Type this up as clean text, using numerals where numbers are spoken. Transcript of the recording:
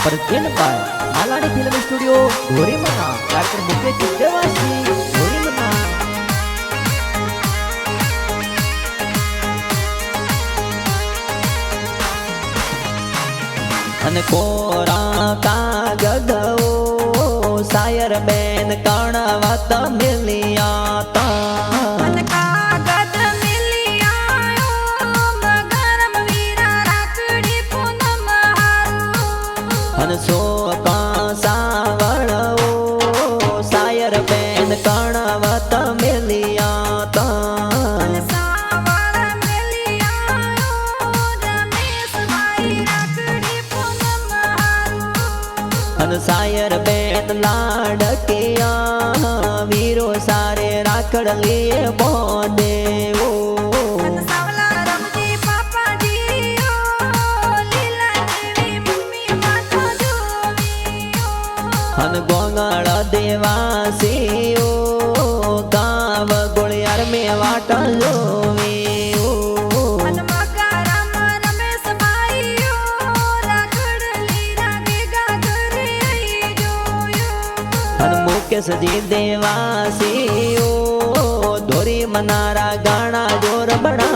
present by Maladi film studio गोरीमना doctor Mukesh Dewasi गोरीमना अन कोरा कागदो सायर बेन कणवत मिलियाता सो सावड़ो सायर बेन कणवत मिलियाता सायर बेन लाडकिया वीरो सारे राखड़ लिए बोदे वो गोंगड़ देवासीओ गाव गोलियार में वाट जोवियो मुकेश जी देवासीओ धोरी मनारा गाना जोर बना